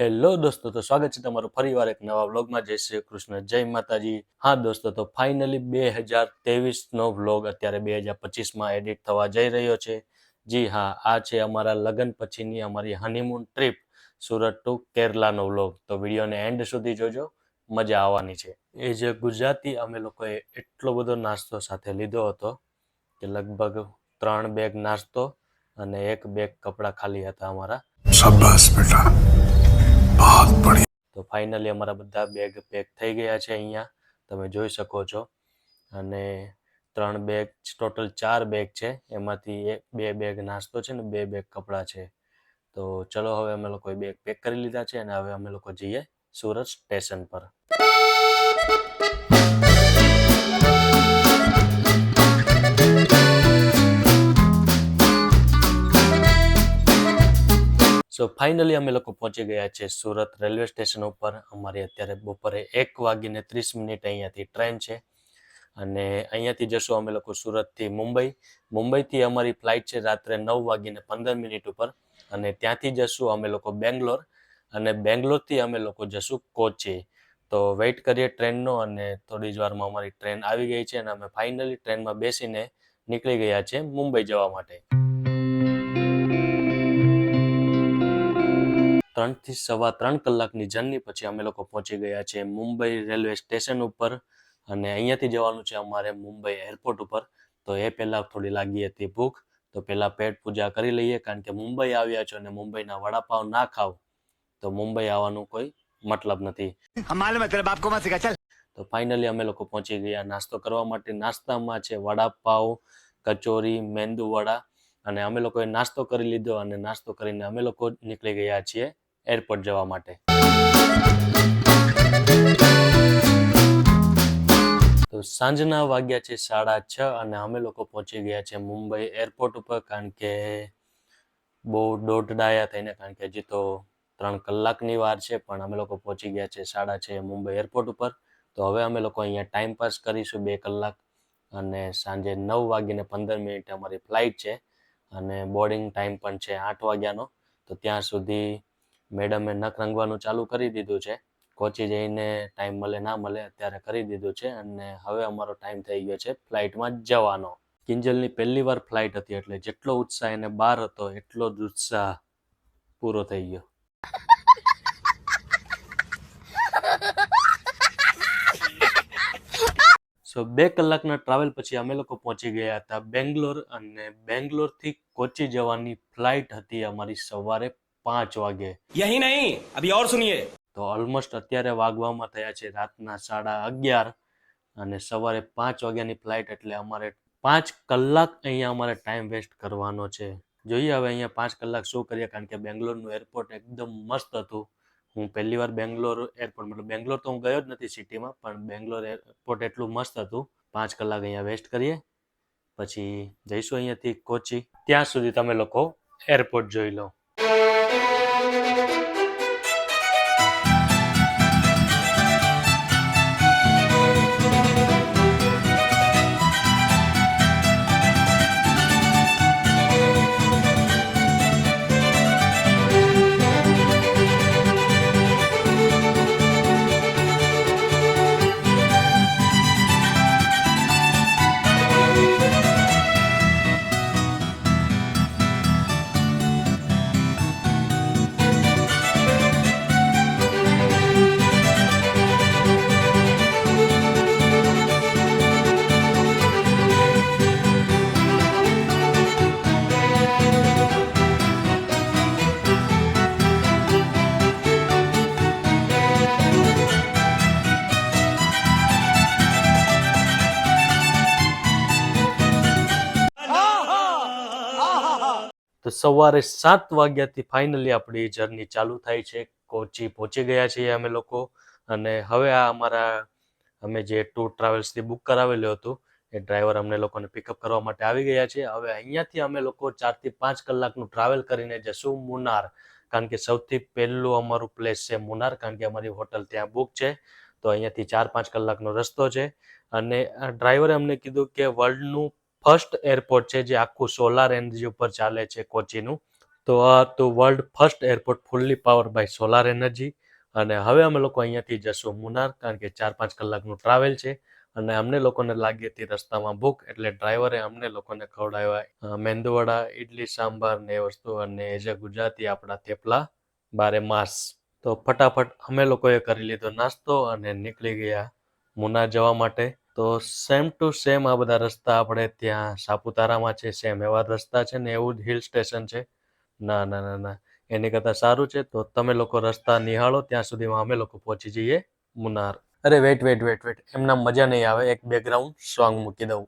Hello દોસ્તો, તો સ્વાગત છે તમારું ફરીવાર એક નવા વ્લોગમાં. જય શ્રી કૃષ્ણ, જય માતાજી. હા દોસ્તો, તો ફાઇનલી 2023નો વ્લોગ અત્યારે 2025માં એડિટ થવા જઈ રહ્યો છે. જી હા, આ છે અમારા લગ્ન પછીની અમારી હનીમૂન ટ્રીપ સુરત ટુ કેરલાનો વ્લોગ. તો વિડીયોને એન્ડ સુધી જોજો, મજા આવવાની છે. એ જે ગુજરાતી અમે લોકોએ એટલો બધો નાસ્તો સાથે લીધો હતો કે લગભગ 3 બેગ નાસ્તો અને 1 બેગ કપડાં ખાલી હતા અમારા. શાબાશ બેટા, તો ફાઇનલી અમારા બધા બેગ પેક થઈ ગયા છે. અહીંયા તમે જોઈ શકો છો. અને 3 બેગ, ટોટલ 4 બેગ છે. એમાંથી 2 બેગ નાસ્તો છે ને 2 બેગ કપડાં છે. તો ચલો, હવે અમે લોકોએ બેગ પેક કરી લીધા છે અને હવે અમે લોકો જઈએ સુરત સ્ટેશન પર. સો ફાઇનલી અમે લોકો પહોંચી ગયા છે સુરત રેલવે સ્ટેશન ઉપર. અમારી અત્યારે બપોરે 1:30 અહીંયાથી ટ્રેન છે અને અહીંયાથી જશું અમે લોકો સુરતથી મુંબઈ. મુંબઈથી અમારી ફ્લાઇટ છે રાત્રે 9:15 ઉપર અને ત્યાંથી જશું અમે લોકો બેંગ્લોર અને બેંગ્લોરથી અમે લોકો જશું કોચી. તો વેઇટ કરીએ ટ્રેનનો અને થોડી જ વારમાં અમારી ટ્રેન આવી ગઈ છે અને અમે ફાઇનલી ટ્રેનમાં બેસીને નીકળી ગયા છે મુંબઈ જવા માટે. 3 થી સવા 3 કલાકની જર્ની પછી અમે લોકો પહોંચી ગયા છે મુંબઈ રેલવે સ્ટેશન ઉપર અને અહીંયાથી જવાનું છે અમારે મુંબઈ એરપોર્ટ ઉપર. તો એ પહેલાં થોડી લાગી હતી ભૂખ, તો પહેલાં પેટ પૂજા કરી લઈએ, કારણ કે મુંબઈ આવ્યા છો અને મુંબઈના વડાપાવ ના ખાવ તો મુંબઈ આવવાનું કોઈ મતલબ નથી. તો ફાઇનલી અમે લોકો પહોંચી ગયા નાસ્તો કરવા માટે. નાસ્તામાં છે વડાપાવ, કચોરી, મેંદુ વડા અને અમે લોકોએ નાસ્તો કરી લીધો અને નાસ્તો કરીને અમે લોકો નીકળી ગયા છીએ એરપોર્ટ જવા માટે. તો સાંજના વાગ્યા છે 6:30 અને અમે લોકો પહોંચી ગયા છે મુંબઈ એરપોર્ટ ઉપર, કારણ કે બહુ દોઢ ડાયા થઈને, કારણ કે હજી તો 3 કલાકની વાર છે, પણ અમે લોકો પહોંચી ગયા છે 6:30 મુંબઈ એરપોર્ટ ઉપર. તો હવે અમે લોકો અહીંયા ટાઈમ પાસ કરીશું 2 કલાક અને સાંજે 9:15 અમારી ફ્લાઇટ છે અને બોર્ડિંગ ટાઈમ પણ છે 8 વાગ્યાનો. તો ત્યાં સુધી મેડમે નખ રંગવાનું ચાલુ કરી દીધું છે. કોચી જઈને ટાઈમ મળે ના મળે અત્યારે કરી દીધું છે અને હવે અમારો ટાઈમ થઈ ગયો છે ફ્લાઇટમાં જવાનો. કિંજલની પહેલી વાર ફ્લાઇટ હતી એટલે જેટલો ઉત્સાહ એને બહાર હતો એટલો જ ઉત્સાહ પૂરો થઈ ગયો. સો 2 કલાકના ટ્રાવેલ પછી અમે લોકો પહોંચી ગયા હતા બેંગ્લોર અને બેંગ્લોરથી કોચી જવાની ફ્લાઇટ હતી અમારી સવારે 5 વાગે. યહી નહીં, અભી ઓર સુનિએ. તો ઓલમોસ્ટ અત્યારે વાગવામાં થયા છે રાતના 11:30 અને સવારે 5 વાગ્યાની ફ્લાઇટ, એટલે અમારે 5 કલાક અહીંયા અમારે ટાઈમ વેસ્ટ કરવાનો છે. જોઈએ હવે અહીંયા 5 કલાક શું કરીએ, કારણ કે બેંગ્લોરનું એરપોર્ટ એકદમ મસ્ત હતું. હું પહેલી વાર બેંગ્લોર એરપોર્ટ, મતલબ બેંગ્લોર તો હું ગયો જ નથી સિટીમાં, પણ બેંગ્લોર એરપોર્ટ એટલું મસ્ત હતું. 5 કલાક અહીંયા વેસ્ટ કરીએ પછી જઈશું અહીંયાથી કોચી. ત્યાં સુધી તમે લોકો એરપોર્ટ જોઈ લો. તો સવારે 7 વાગ્યાથી ફાઇનલી આપણી જર્ની ચાલુ થાય છે. કોચી પહોંચી ગયા છીએ અમે લોકો અને હવે આ અમે જે ટૂર ટ્રાવેલ્સથી બુક કરાવેલું હતું એ ડ્રાઈવર અમને લોકોને પિકઅપ કરવા માટે આવી ગયા છે. હવે અહીંયાથી અમે લોકો 4 થી 5 કલાકનું ટ્રાવેલ કરીને જશું મુન્નાર, કારણ કે સૌથી પહેલું અમારું પ્લેસ છે મુન્નાર, કારણ કે અમારી હોટલ ત્યાં બુક છે. તો અહીંયાથી 4-5 કલાકનો રસ્તો છે અને ડ્રાઈવરે અમને કીધું કે વર્લ્ડનું ફર્સ્ટ એરપોર્ટ છે જે આખું સોલાર એનર્જી ઉપર ચાલે છે કોચીનું. તો આ તો world first airport fully power by solar energy. અને હવે અમે લોકો અહીંયાથી જશું મુનાર, કારણ કે 4-5 કલાકનું ટ્રાવેલ છે. અને અમને લોકોને લાગી હતી રસ્તામાં ભૂખ, એટલે ડ્રાઈવરે અમને લોકોને ખવડાવ્યા મેંદુવડા, ઇડલી સાંભાર ને એ વસ્તુ, અને એઝ અ ગુજરાતી આપણા થેપલા બારે માસ. તો ફટાફટ અમે લોકોએ કરી લીધો નાસ્તો અને નીકળી ગયા મુનાર જવા માટે. તો સેમ ટુ સેમ આ બધા રસ્તા આપણે ત્યાં સાપુતારામાં છે, સેમ એવા રસ્તા છે ને એવું જ હિલ સ્ટેશન છે. ના ના ના ના, એની કરતાં સારું છે. તો તમે લોકો રસ્તા નિહાળો, ત્યાં સુધીમાં અમે લોકો પહોંચી જઈએ મુનાર. અરે વેટ વેટ વેટ વેટ, એમના મજા નહીં આવે, એક બેકગ્રાઉન્ડ સોંગ મૂકી દઉં.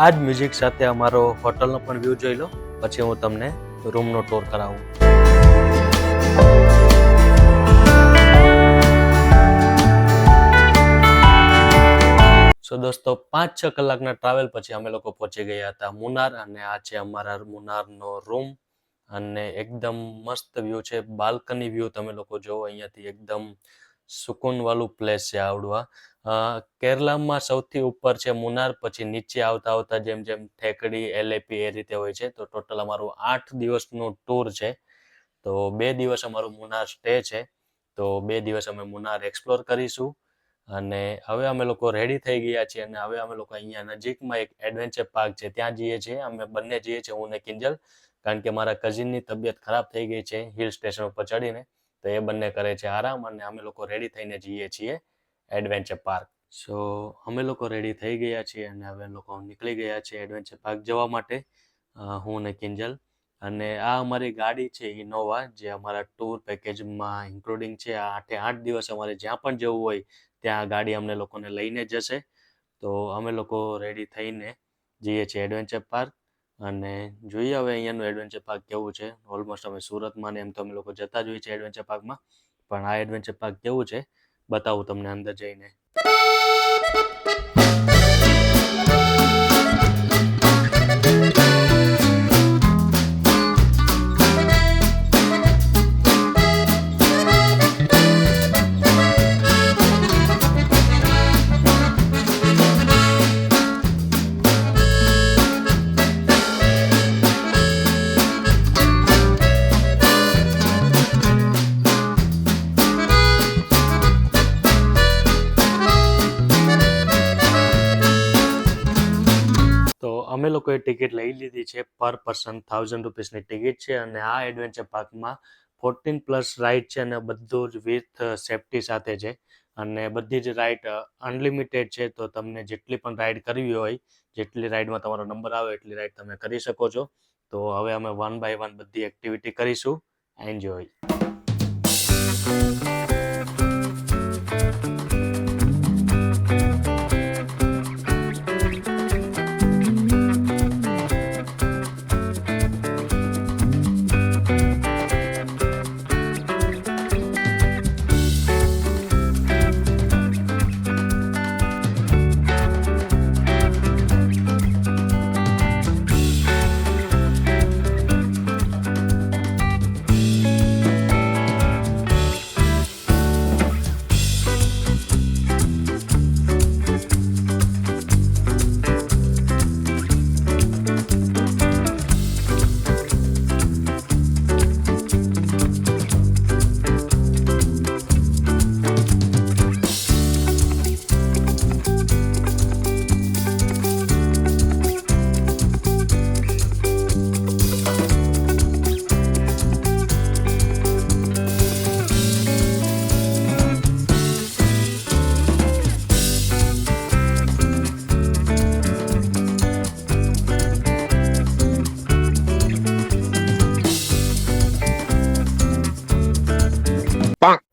આ જ મ્યુઝિક સાથે અમારો હોટલનો પણ વ્યૂ જોઈ લો, પછી હું તમને રૂમનો ટૂર કરાવું. સો દોસ્તો, 5-6 કલાકના ટ્રાવેલ પછી અમે લોકો પહોંચી ગયા હતા મુનાર, અને આ છે અમારા મુનારનો રૂમ. અને એકદમ મસ્ત વ્યૂ છે, બાલ્કની વ્યૂ તમે લોકો જોવો અહીંયાથી, એકદમ સુકૂનવાળું પ્લેસ છે આવડું. કેરલામાં સૌથી ઉપર છે મુનાર, પછી નીચે આવતા આવતા જેમ જેમ ઠેકડી, એલેપી એ રીતે હોય છે. તો ટોટલ અમારું 8 દિવસનું ટૂર છે. તો 2 દિવસ અમારું મુનાર સ્ટે છે. તો 2 દિવસ અમે મુનાર એક્સપ્લોર કરીશું. અને હવે અમે લોકો રેડી થઈ ગયા છીએ, અને હવે અમે લોકો અહીંયા નજીકમાં એક એડવેન્ચર પાર્ક છે ત્યાં જઈએ છીએ. અમે બંને જઈએ છીએ, હું ને કિંજલ, કારણ કે મારા કઝિનની તબિયત ખરાબ થઈ ગઈ છે હિલ સ્ટેશન ઉપર ચડીને. તો એ બંને કરે છે આરામ, અને અમે લોકો રેડી થઈને જઈએ છીએ એડવેન્ચર પાર્ક. સો અમે લોકો રેડી થઈ ગયા છીએ, અને હવે લોકો નીકળી ગયા છે એડવેન્ચર પાર્ક જવા માટે, હું ને કિંજલ. અને આ અમારી ગાડી છે ઇનોવા, જે અમારા ટૂર પેકેજમાં ઇન્ક્લુડિંગ છે. આ 8 દિવસ અમારે જ્યાં પણ જવું હોય ત્યાં ગાડી અમને લોકોને લઈને જશે. તો અમે લોકો રેડી થઈને જઈએ છીએ એડવેન્ચર પાર્ક, અને જોઈએ હવે અહીંયાનું એડવેન્ચર પાર્ક કેવું છે. ઓલમોસ્ટ અમે સુરતમાં ને એમ તો અમે લોકો જતા જ હોઈએ છીએ એડવેન્ચર પાર્કમાં, પણ આ એડવેન્ચર પાર્ક કેવું છે બતાવું તમને અંદર જઈને. અમે લોકોએ ટિકિટ લઈ લીધી છે, પર પર્સન 1000 રૂપીસની ટિકિટ છે. અને આ એડવેન્ચર પાર્કમાં 14+ રાઇડ છે, અને બધું જ વિથ સેફ્ટી સાથે છે. અને બધી જ રાઇડ અનલિમિટેડ છે. તો તમને જેટલી પણ રાઇડ કરવી હોય, જેટલી રાઇડમાં તમારો નંબર આવે એટલી રાઇડ તમે કરી શકો છો. તો હવે અમે 1 બાય 1 બધી એક્ટિવિટી કરીશું. એન્જોય.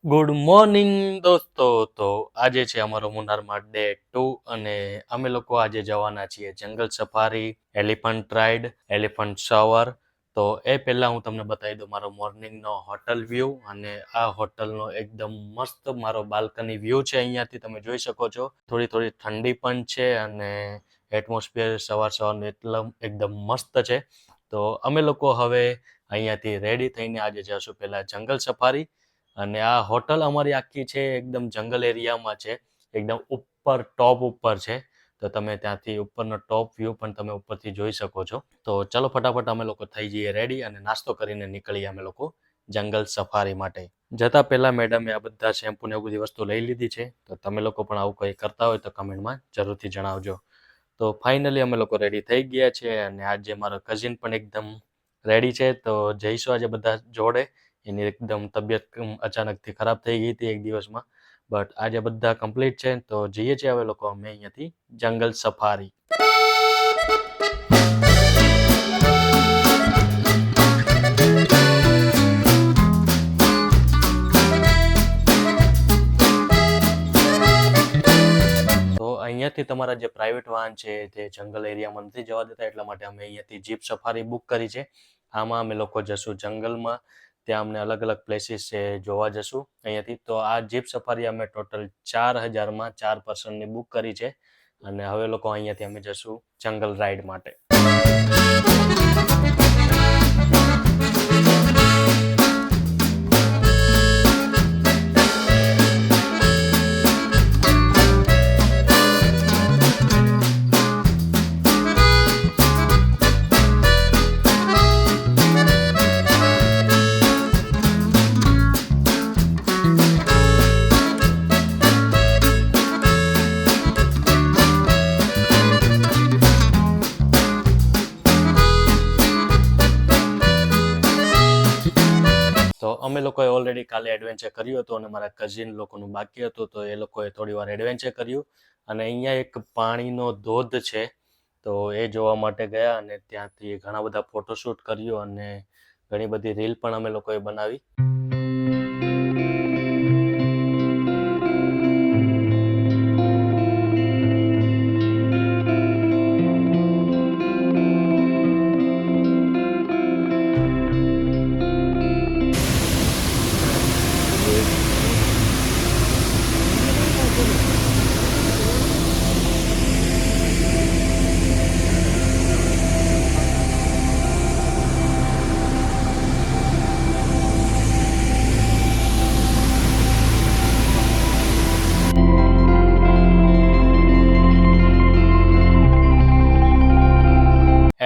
ગુડ મોર્નિંગ દોસ્તો. તો આજે છે અમારો મુન્નારમાં ડે 2 અને અમે લોકો આજે જવાના છીએ જંગલ safari, elephant ride, elephant shower. તો એ પહેલા હું તમને બતાવી દઉં મારો મોર્નિંગનો હોટલ વ્યૂ, અને આ હોટલનો એકદમ મસ્ત મારો બાલ્કની વ્યૂ છે. અહીંયાથી તમે જોઈ શકો છો. થોડી થોડી ઠંડી પણ છે અને એટમોસ્ફિયર સવારનું એકદમ મસ્ત છે. તો અમે લોકો હવે અહીંયાથી રેડી થઈને આજે જશું પહેલા જંગલ સફારી. અને આ હોટલ અમારી આખી છે એકદમ જંગલ એરિયામાં છે, એકદમ ઉપર ટોપ ઉપર છે. તો તમે ત્યાંથી ઉપરનો ટોપ વ્યૂ પણ તમે ઉપરથી જોઈ શકો છો. તો ચલો ફટાફટ અમે લોકો થઈ જઈએ રેડી અને નાસ્તો કરીને નીકળીએ અમે લોકો જંગલ સફારી માટે. જતા પહેલા મેડમે આ બધા શેમ્પુ ને બધી વસ્તુ લઈ લીધી છે. તો તમે લોકો પણ આવું કંઈ કરતા હોય તો કમેન્ટમાં જરૂરથી જણાવજો. તો ફાઇનલી અમે લોકો રેડી થઈ ગયા છે અને આજે મારો કઝિન પણ એકદમ રેડી છે. તો જઈશું આજે બધા જોડે. એની એકદમ તબિયત અચાનકથી ખરાબ થઈ ગઈ હતી એક દિવસમાં, બટ આજે બધા કમ્પ્લીટ છે. તો જઈએ છીએ હવે લોકો અમે અહીંયાથી જંગલ સફારી. તો અહીંયાથી તમારા જે પ્રાઇવેટ વાહન છે તે જંગલ એરિયામાં નથી જવા દેતા, એટલા માટે અમે અહીંયાથી જીપ સફારી બુક કરી છે. આમાં અમે લોકો જશું જંગલમાં. ત્યાં અમને અલગ અલગ પ્લેસીસ છે જોવા જશું અહીંયાથી. તો આ જીપ સફારી અમે ટોટલ 4,000માં 4 પર્સનની બુક કરી છે. અને હવે લોકો અહીંયાથી અમે જશું જંગલ રાઈડ માટે. તો અમે લોકોએ ઓલરેડી કાલે એડવેન્ચર કર્યું હતું અને મારા કઝિન લોકોનું બાકી હતું, તો એ લોકોએ થોડી વાર એડવેન્ચર કર્યું. અને અહીંયા એક પાણીનો ધોધ છે, તો એ જોવા માટે ગયા અને ત્યાંથી ઘણા બધા ફોટોશૂટ કર્યું અને ઘણી બધી રીલ પણ અમે લોકોએ બનાવી.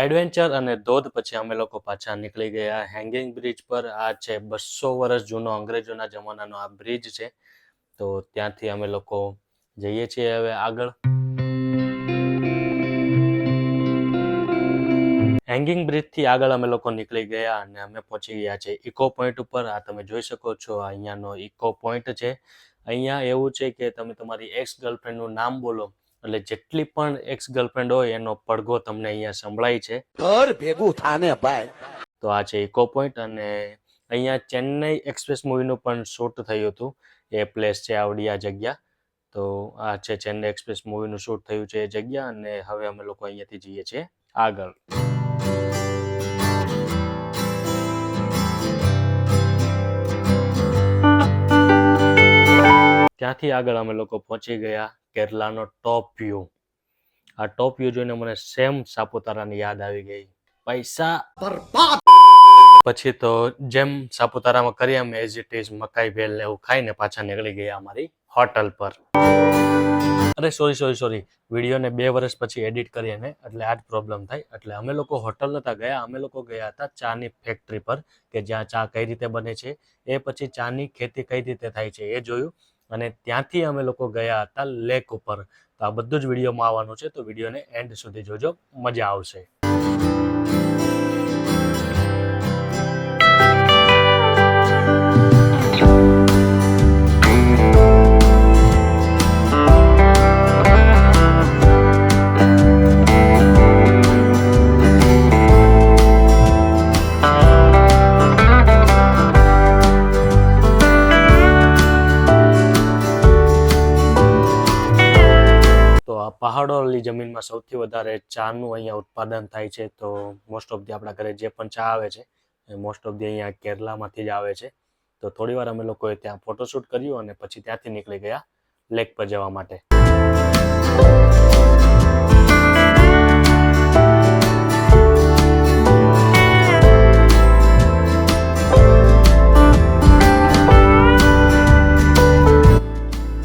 એડવેન્ચર અને ધોધ પછી અમે લોકો પાછા નીકળી ગયા હેંગિંગ બ્રિજ પર. આ છે 200 વર્ષ જૂનો અંગ્રેજોના જમાનાનો આ બ્રિજ છે. તો ત્યાંથી અમે લોકો જઈએ છીએ હવે આગળ. હેંગિંગ બ્રિજથી આગળ અમે લોકો નીકળી ગયા અને અમે પહોંચી ગયા છે ઇકો પોઈન્ટ ઉપર. આ તમે જોઈ શકો છો, અહીંયાનો ઇકો પોઈન્ટ છે. અહીંયા એવું છે કે તમે તમારી એક્સ ગર્લફ્રેન્ડનું નામ બોલો એટલે જેટલી પણ એક્સ ગર્લફ્રેન્ડ હોય એનો પડઘો તમને અહીંયા સંભળાય છે. ઘર ભેગું થાને ભાઈ. તો આ છે ઇકો પોઈન્ટ અને અહીંયા ચેન્નઈ એક્સપ્રેસ મૂવીનું પણ શૂટ થયું હતું. એ પ્લેસ છે આવડી આ જગ્યા. તો આ છે ચેન્નઈ એક્સપ્રેસ મૂવીનું શૂટ થયું છે એ જગ્યા. અને હવે અમે લોકો અહીંયાથી જઈએ છીએ આગળ. ત્યાંથી આગળ અમે લોકો પહોંચી ગયા કેરલાનો ટોપ વ્યૂ. આ ટોપ વ્યૂ જોઈને મને સેમ સાપુતારાની યાદ આવી ગઈ. પૈસા બરબાદ. પછી તો જેમ સાપુતારામાં કરી અમે એઝ ઇટ ઇઝ મકાઈ ભેલ ને એવું ખાઈને પાછા નીકળી ગયા અમારી હોટલ પર. અરે સોરી, વિડીયોને 2 વર્ષ પછી એડિટ કરીએ ને એટલે આ જ પ્રોબ્લેમ થાય. એટલે અમે લોકો હોટલ નતા ગયા, અમે લોકો ગયા હતા ચાની ફેક્ટરી પર, કે જ્યાં ચા કઈ રીતે બને છે, એ પછી ચાની ખેતી કઈ રીતે થાય છે એ જોયું. અને ત્યાંથી અમે લોકો ગયા હતા લેક ઉપર. તો આ બધું જ વિડીયોમાં આવવાનું છે, તો વિડીયોને એન્ડ સુધી જોજો, મજા આવશે. ગુજરાતમાં સૌથી વધારે ચાનું અહીંયા ઉત્પાદન થાય છે. તો મોસ્ટ ઓફ ધી આપણા ઘરે જે પણ ચા આવે છે એ મોસ્ટ ઓફ ધી અહીંયા કેરલામાંથી જ આવે છે. તો થોડી વાર અમે લોકોએ ત્યાં ફોટોશૂટ કર્યું અને પછી ત્યાંથી નીકળી ગયા લેક પર જવા માટે.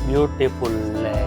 Beautiful lake.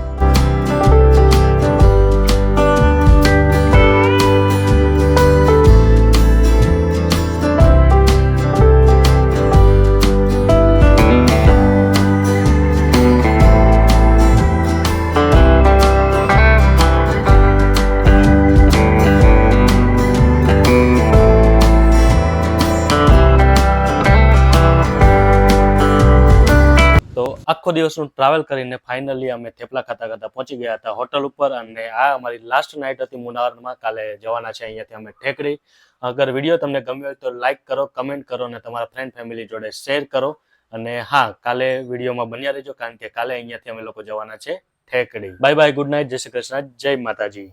આખો દિવસનું ટ્રાવેલ કરીને ફાઇનલી અમે થેપલા ખાતા ખાતા પહોંચી ગયા હતા હોટલ ઉપર. અને આ અમારી લાસ્ટ નાઇટ હતી મુનાવરમાં. કાલે જવાના છે અહીંયાથી અમે ઠેકડી. અગર વિડીયો તમને ગમ્યો હોય તો લાઇક કરો, કમેન્ટ કરો અને તમારા ફ્રેન્ડ ફેમિલી જોડે શેર કરો. અને હા, કાલે વિડીયોમાં બન્યા રહેજો કારણ કે કાલે અહીંયાથી અમે લોકો જવાના છે ઠેકડી. બાય બાય, ગુડ નાઇટ, જય શ્રી કૃષ્ણ, જય માતાજી.